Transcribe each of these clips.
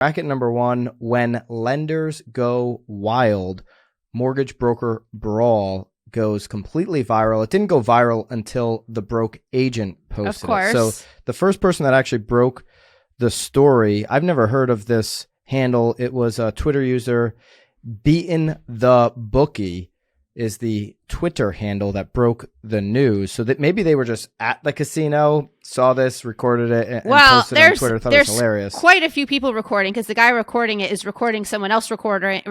Bracket number 1, when lenders go wild, mortgage broker brawl goes completely viral. It didn't go viral until the broke agent posted Of course. it. So the first person that actually broke the story, I've never heard of this handle. It was a Twitter user. Beaten the Bookie is the Twitter handle that broke the news. So that maybe they were just at the casino, saw this, recorded it, and posted it on Twitter. Thought it was hilarious. Quite a few people recording, because the guy recording it is recording someone else recording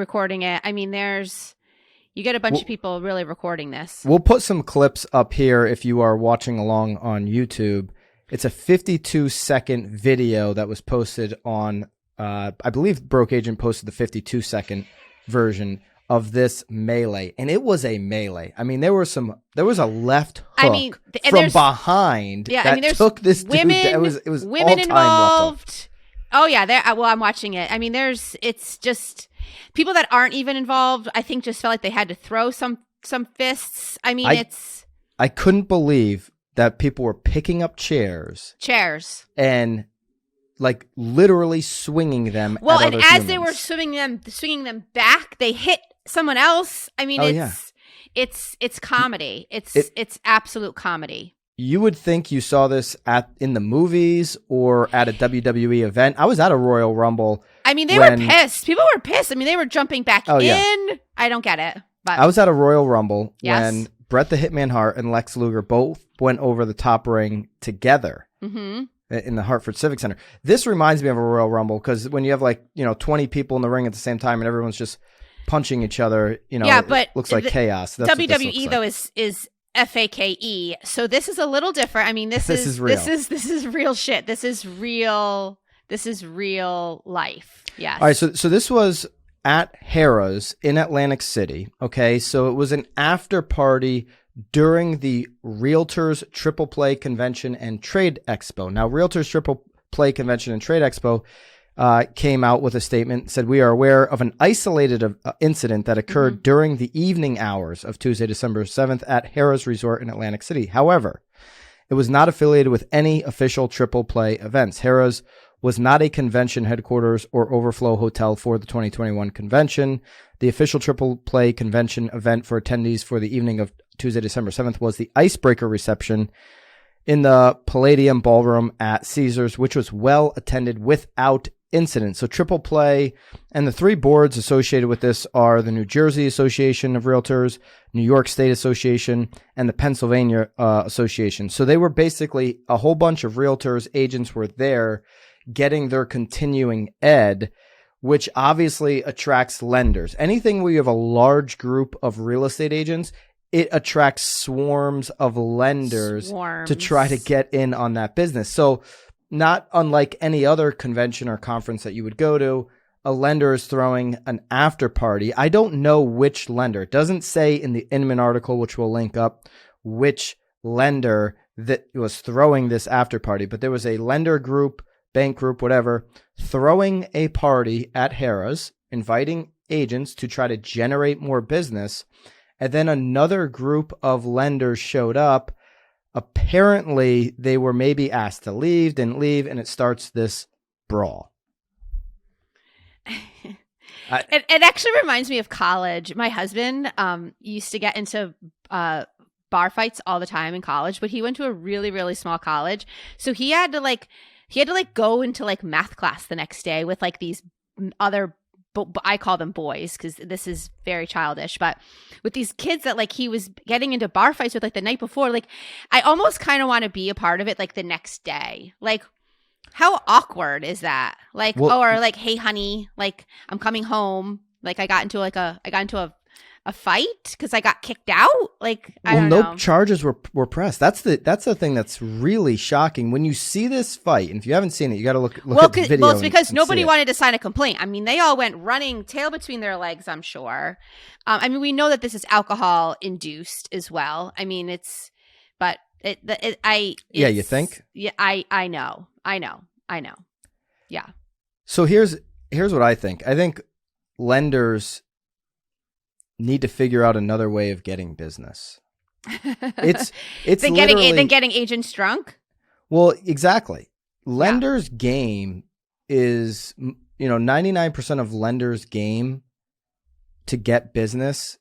it. I mean, you get a bunch of people really recording this. We'll put some clips up here if you are watching along on YouTube. It's a 52-second video that was posted on, I believe Broke Agent posted the 52-second version of this melee, and it was a melee. I mean, there was a left hook from behind that took this dude. It was women all-time involved. left hook. Oh yeah, well, I'm watching it. I mean, it's just people that aren't even involved. I think just felt like they had to throw some fists. I mean, I couldn't believe that people were picking up chairs, and like literally swinging them. Well, at and other as humans. they were swinging them back, they hit someone else. I mean, it's comedy. It's absolute comedy. You would think you saw this in the movies or at a WWE event. I was at a Royal Rumble. I mean, they were pissed. People were pissed. I mean, they were jumping back in. Yeah. I don't get it. But I was at a Royal Rumble when Bret the Hitman Hart and Lex Luger both went over the top ring together. Mm-hmm. In the Hartford Civic Center. This reminds me of a Royal Rumble because when you have 20 people in the ring at the same time and everyone's just punching each other, but it looks like chaos. That's WWE though is FAKE, so this is a little different. I mean, this is real. This is real shit. This is real life. Yes. All right, so this was at Harrah's in Atlantic City. Okay, so it was an after party during the Realtors Triple Play Convention and Trade Expo. Now, Realtors Triple Play Convention and Trade Expo came out with a statement, said, "We are aware of an isolated incident that occurred during the evening hours of Tuesday, December 7th at Harrah's Resort in Atlantic City. However, it was not affiliated with any official Triple Play events. Harrah's was not a convention headquarters or overflow hotel for the 2021 convention. The official Triple Play Convention event for attendees for the evening of Tuesday, December 7th was the Icebreaker reception in the Palladium Ballroom at Caesars, which was well attended without incident." So Triple Play and the 3 boards associated with this are the New Jersey Association of Realtors, New York State Association, and the Pennsylvania Association. So they were basically a whole bunch of realtors, agents were there getting their continuing ed, which obviously attracts lenders. Anything where you have a large group of real estate agents, it attracts swarms of lenders to try to get in on that business. So not unlike any other convention or conference that you would go to, a lender is throwing an after party. I don't know which lender. It doesn't say in the Inman article, which we'll link up, which lender that was throwing this after party, but there was a lender group, bank group, whatever, throwing a party at Harrah's, inviting agents to try to generate more business. And then another group of lenders showed up. Apparently, they were maybe asked to leave, didn't leave, and it starts this brawl. It actually reminds me of college. My husband used to get into bar fights all the time in college, but he went to a really, really small college. So he had to go into math class the next day with these other I call them boys because this is very childish, but with these kids that he was getting into bar fights with the night before, I almost kind of want to be a part of it the next day. How awkward is that? Hey honey, I'm coming home. I got into a fight because I got kicked out. I don't know. No charges were pressed. That's the thing that's really shocking. When you see this fight, and if you haven't seen it, you got to look at the video. Well, it's because nobody wanted to sign a complaint. I mean, they all went running, tail between their legs, I'm sure. I mean, we know that this is alcohol induced as well. I mean, you think? Yeah, I know. Yeah. So here's what I think. I think lenders need to figure out another way of getting business. It's getting agents drunk. Well, exactly. Lenders' game is 99% of lenders' game to get business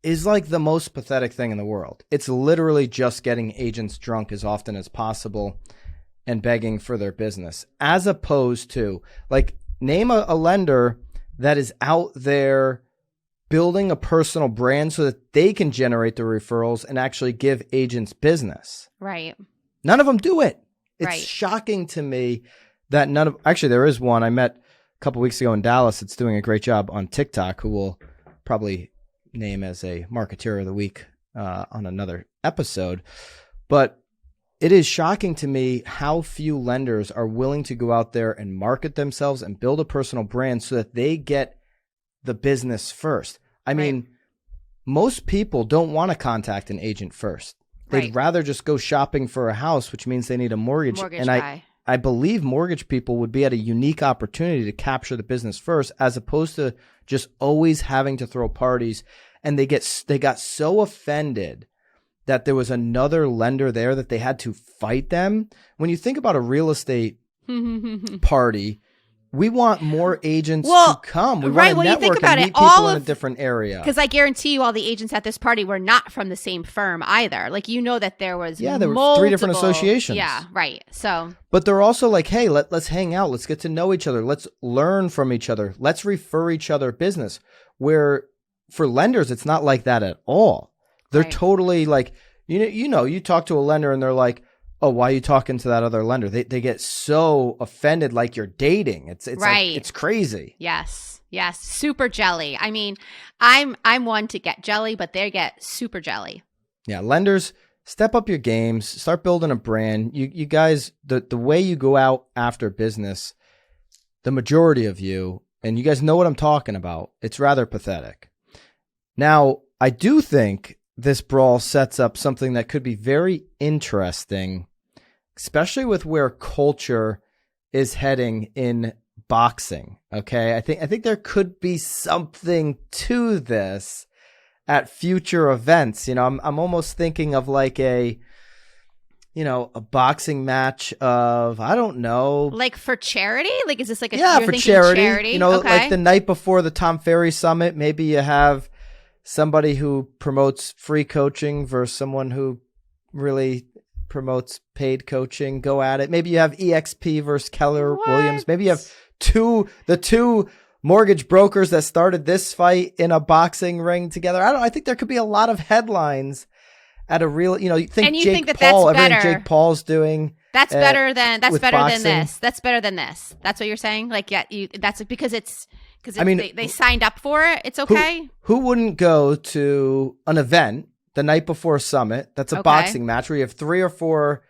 is like the most pathetic thing in the world. It's literally just getting agents drunk as often as possible and begging for their business, as opposed to, like, name a lender that is out there building a personal brand so that they can generate the referrals and actually give agents business. Right. None of them do it. It's Right. shocking to me that actually there is one I met a couple weeks ago in Dallas. It's doing a great job on TikTok, who will probably name as a marketeer of the week on another episode. But it is shocking to me how few lenders are willing to go out there and market themselves and build a personal brand so that they get the business first. I mean, most people don't want to contact an agent first. They'd rather just go shopping for a house, which means they need a mortgage. And guy. I believe mortgage people would be at a unique opportunity to capture the business first, as opposed to just always having to throw parties. And they got so offended that there was another lender there that they had to fight them. When you think about a real estate party, we want more agents to come. We want to network you think about and meet it, people in a different area. Because I guarantee you all the agents at this party were not from the same firm either. Like, that there was there were 3 different associations. Yeah, right. So, but they're also like, hey, let's hang out. Let's get to know each other. Let's learn from each other. Let's refer each other business. Where for lenders, it's not like that at all. They're totally like, you talk to a lender and they're like, oh, why are you talking to that other lender? They get so offended, like you're dating. It's like, it's crazy. Yes. Super jelly. I mean, I'm one to get jelly, but they get super jelly. Yeah. Lenders, step up your games, start building a brand. You guys, the way you go out after business, the majority of you, and you guys know what I'm talking about, it's rather pathetic. Now, I do think this brawl sets up something that could be very interesting, especially with where culture is heading in boxing. Okay. I think there could be something to this at future events. I'm almost thinking of like a boxing match of, I don't know. Like for charity? Like, is this like for charity? Like the night before the Tom Ferry Summit, maybe you have somebody who promotes free coaching versus someone who really promotes paid coaching. Go at it. Maybe you have EXP versus Keller Williams. Maybe you have the two mortgage brokers that started this fight in a boxing ring together. I think there could be a lot of headlines at a real, you think Jake Paul, everything Jake Paul's doing. That's better than this. That's better than this. That's what you're saying? Like, that's because they signed up for it. It's okay. Who wouldn't go to an event the night before a summit that's a boxing match where you have 3 or 4,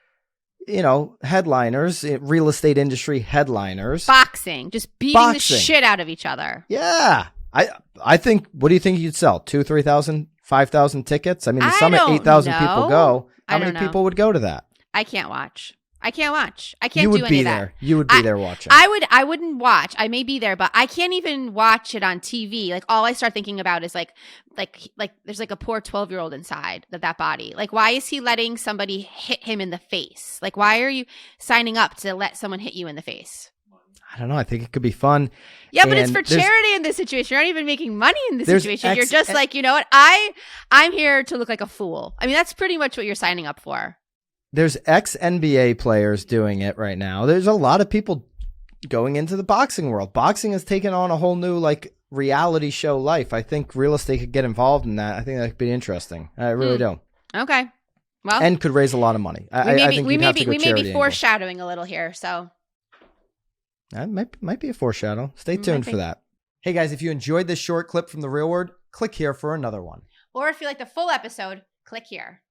headliners, real estate industry headliners. Boxing, just beating the shit out of each other. Yeah. I think, what do you think you'd sell? 2,000, 3,000, 5,000 tickets? I mean, the summit, 8,000 people go. How many people would go to that? I can't watch. I can't you would do any be of there. that. You would be there watching. I wouldn't watch. I may be there, but I can't even watch it on TV. Like, all I start thinking about is like there's like a poor 12-year-old inside that body. Like, why is he letting somebody hit him in the face? Like, why are you signing up to let someone hit you in the face? I don't know. I think it could be fun. Yeah, but it's for charity in this situation. You're not even making money in this situation. You're just like, you know what? I'm here to look like a fool. I mean, that's pretty much what you're signing up for. There's ex-NBA players doing it right now. There's a lot of people going into the boxing world. Boxing has taken on a whole new reality show life. I think real estate could get involved in that. I think that could be interesting. I really do. Okay. Well, and could raise a lot of money. We may be foreshadowing a little here. So that might be a foreshadow. Stay tuned for that. Hey guys, if you enjoyed this short clip from The Real World, click here for another one. Or if you like the full episode, click here.